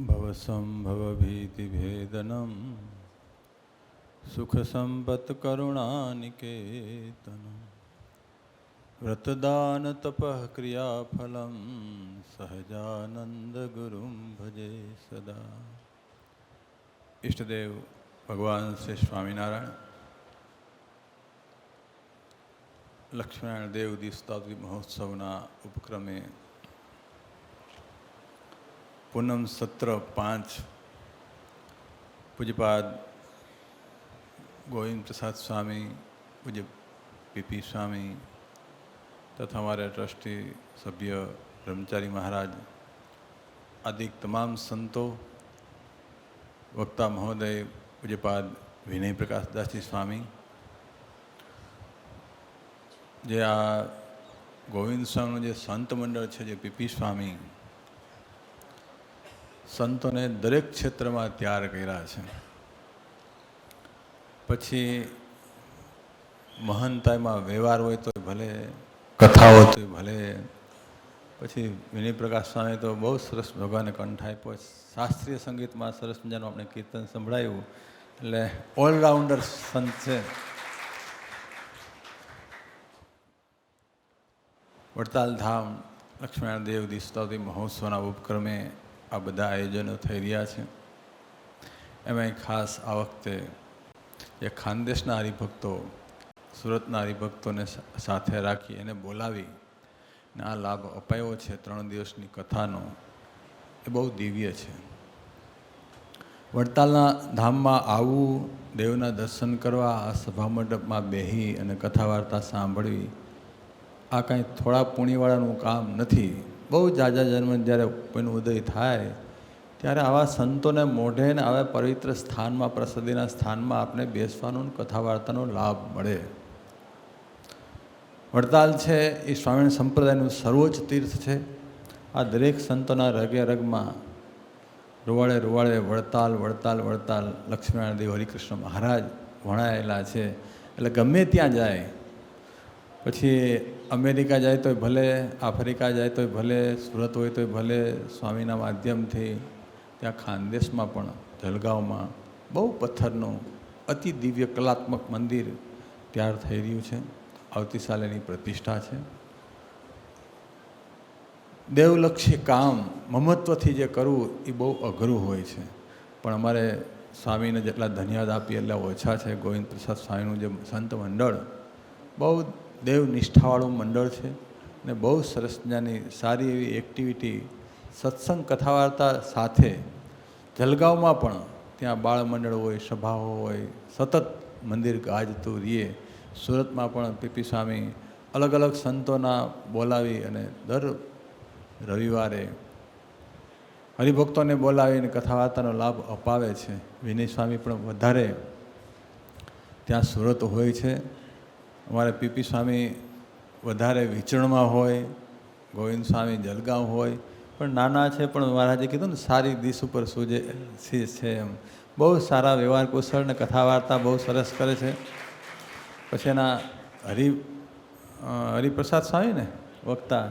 भवसंभवभीतिभेदनं सुखसम्पत्करुणानिकेतनं व्रतदानतपः क्रियाफलं सहजानंदगुरुं भजे सदा। इष्टदेव भगवान श्री स्वामीनारायण लक्ष्मीनारायण देव दीक्षांत महोत्सवના ઉપક્રમે પૂનમ સત્ર 5 પૂજ્યપાદ गोविंद प्रसाद स्वामी, पूज्य पीपी स्वामी तथा हमारे ट्रस्टी सभ्य ब्रह्मचारी महाराज आदि तमाम संतों, वक्ता महोदय पूज्यपाद विनय प्रकाश दास जी स्वामी, जे आ गोविंद स्वामी जे संत मंडल है, जे पीपी स्वामी संतों ने दरेक क्षेत्र में तैयार कर्या छे। पछी महंताई में व्यवहार हो तो भले, कथा हो तो भले, पछी विनय प्रकाश स्वामी तो बहुत सरस भगवान कंठ आप्यो। शास्त्रीय संगीत में सरस मजानुं आपणे कीर्तन संभळाव्युं, एटले ऑलराउंडर संत छे। वडताल धाम लक्ष्मीनारायण देव दीक्षांत महोत्सवना उपक्रमे आ बधा आयोजनों थई रह्या छे। एमांय खास आ वखते ये खानदेशना हरिभक्तों, सूरतना हरिभक्तों ने साथे राखी एने बोलावी ने आ लाभ अपायो छे। 3 दिवसनी कथानो ए बहु दिव्य छे। वडतालना धाममां आववुं, देवना दर्शन करवा, आ सभा मंडपमां बेही अने कथा वार्ता सांभळवी आ कांई थोड़ा पुण्यवाळानुं काम नथी। बहु जाजा जन्म ज्यारे कोईनो उदय थाय त्यारे आवा संतोने मोढे ने आवा पवित्र स्थान में, प्रसादीना स्थान में आपने बेसवानो कथा वार्तानो लाभ मळे। वडताल छे ए स्वामी संप्रदायनुं सर्वोच्च तीर्थ छे। आ दरेक संतोना रगे रगमां रुवाड़े रुवाड़े वडताल वडताल वडताल लक्ष्मीनारायण देव हरिकृष्ण महाराज वणायेला छे। એટલે ગમે ત્યાં જાય, પછી અમેરિકા જાય તોય ભલે, આફ્રિકા જાય તોય ભલે, સુરત હોય તોય ભલે, સ્વામીના માધ્યમથી ત્યાં ખાનદેશમાં પણ જલગાંવમાં બહુ પથ્થરનું અતિ દિવ્ય કલાત્મક મંદિર તૈયાર થઈ રહ્યું છે। આવતી સાલ એની પ્રતિષ્ઠા છે। દેવલક્ષી કામ મમત્વથી જે કરવું એ બહુ અઘરું હોય છે, પણ અમારે સ્વામીને જેટલા ધન્યવાદ આપીએ એટલા ઓછા છે। ગોવિંદ પ્રસાદ સ્વામીનું જે સંત મંડળ બહુ દેવ નિષ્ઠાવાળું મંડળ છે ને બહુ સરસ મજાની સારી એવી એક્ટિવિટી સત્સંગ કથા વાર્તા સાથે જલગાંવમાં પણ ત્યાં બાળ મંડળ હોય, સભાઓ હોય, સતત મંદિર ગાજતું રહીએ। સુરતમાં પણ પીપી સ્વામી અલગ અલગ સંતોના બોલાવી અને દર રવિવારે હરિભક્તોને બોલાવીને કથા વાર્તાનો લાભ અપાવે છે। વિનય સ્વામી પણ વધારે ત્યાં સુરત હોય છે। અમારે પીપી स्वामी વધારે વિચરણમાં હોય, ગોવિંદ સ્વામી જલગાંવ હોય, પણ નાના છે પણ મહારાજે કીધું ને સારી દિશ ઉપર સૂજે છે એમ। બહુ સારા વ્યવહાર કુશળ ને કથા વાર્તા બહુ સરસ કરે છે। પછી એના હરિપ્રસાદ સ્વામી ને વક્તા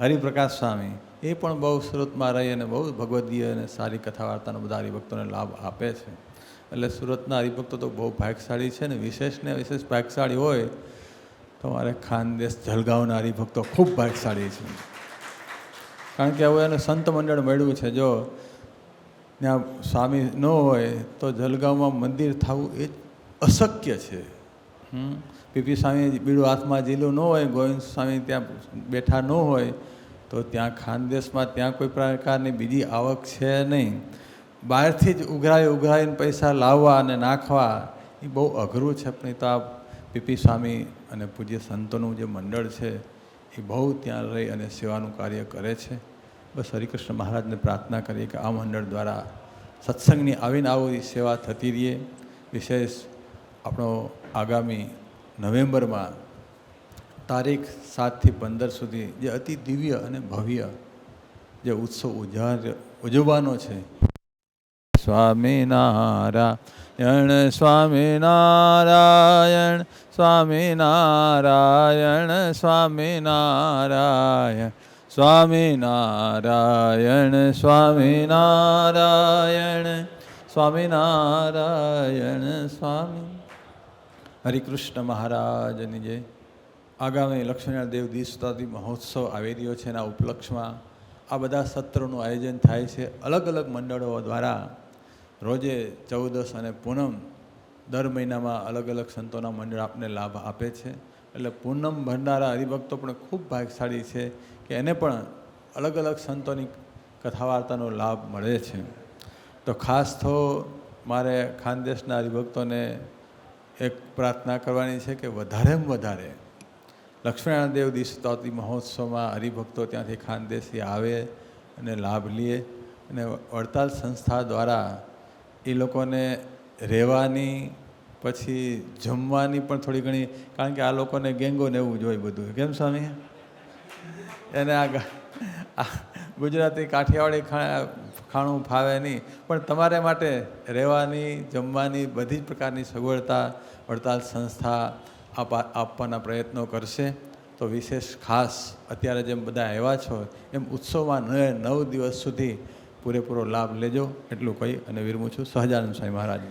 હરિપ્રકાશ સ્વામી એ પણ બહુ સુરતમાં રહી અને બહુ ભગવદીય અને સારી કથા વાર્તાનો બધા હરિભક્તોને લાભ આપે છે। એટલે સુરતના હરિભક્તો તો બહુ ભાગ્યશાળી છે ને વિશેષ ભાગ્યશાળી હોય તો અમારે ખાનદેશ જલગાંવના હરિભક્તો ખૂબ ભાગ્યશાળી છે। કારણ કે હવે એને સંત મંડળ મળ્યું છે। જો ત્યાં સ્વામી ન હોય તો જલગાંવમાં મંદિર થવું એ અશક્ય છે। પીપી સ્વામી બીડું હાથમાં જીલું ન હોય, ગોવિંદ સ્વામી ત્યાં બેઠા ન હોય તો ત્યાં ખાનદેશમાં ત્યાં કોઈ પ્રકારની બીજી આવક છે નહીં। બહારથી જ ઉઘરાવીને પૈસા લાવવા અને નાખવા એ બહુ અઘરું છે। પણ તો આ પીપી સ્વામી અને પૂજ્ય સંતોનું જે મંડળ છે એ બહુ ત્યાં રહી અને સેવાનું કાર્ય કરે છે। બસ હરિકૃષ્ણ મહારાજને પ્રાર્થના કરીએ કે આ મંડળ દ્વારા સત્સંગની આવીને આવી સેવા થતી રહીએ। વિશેષ આપણો આગામી નવેમ્બરમાં તારીખ 7 થી 15 સુધી જે અતિ દિવ્ય અને ભવ્ય જે ઉત્સવ ઉજવવાનો છે। સ્વામિનારાયણ સ્વામિનારાયણ સ્વામિનારાયણ સ્વામિનારાયણ સ્વામિનારાયણ સ્વામિનારાયણ સ્વામિનારાયણ સ્વામી. હરિકૃષ્ણ મહારાજની જય. આગામી લક્ષ્મીનારાયણ દેવ દીક્ષાદી મહોત્સવ આવી રહ્યો છે. એના ઉપલક્ષમાં આ બધા સત્રોનું આયોજન થાય છે અલગ અલગ મંડળો દ્વારા. રોજે 14 અને પૂનમ દર મહિનામાં અલગ અલગ સંતોના મંડળ આપને લાભ આપે છે. એટલે પૂનમ ભરનારા હરિભક્તો પણ ખૂબ ભાગ્યશાળી છે કે એને પણ અલગ અલગ સંતોની કથા વાર્તાનો લાભ મળે છે. તો ખાસ તો મારે ખાનદેશના હરિભક્તોને એક પ્રાર્થના કરવાની છે કે વધારેમાં વધારે લક્ષ્મીનારાયણ દેવ દીક્ષાદી મહોત્સવમાં હરિભક્તો ત્યાંથી ખાનદેશી આવે અને લાભ લે. અને વડતાલ સંસ્થા દ્વારા એ લોકોને રહેવાની પછી જમવાની પણ થોડી ઘણી, કારણ કે આ લોકોને ગેંગો ને એવું જોઈએ બધું. કેમ સ્વામી? એને આ ગુજરાતી કાઠિયાવાડી ખાણું ફાવે નહીં, પણ તમારે માટે રહેવાની જમવાની બધી જ પ્રકારની સગવડતા વડતાલ સંસ્થા આપવાના પ્રયત્નો કરશે. તો વિશેષ ખાસ અત્યારે જેમ બધા આવ્યા છો એમ ઉત્સવમાં 9 દિવસ સુધી પૂરેપૂરો લાભ લેજો. એટલું કહી અને વિરમું છું. સહજાનંદ સ્વામી મહારાજ.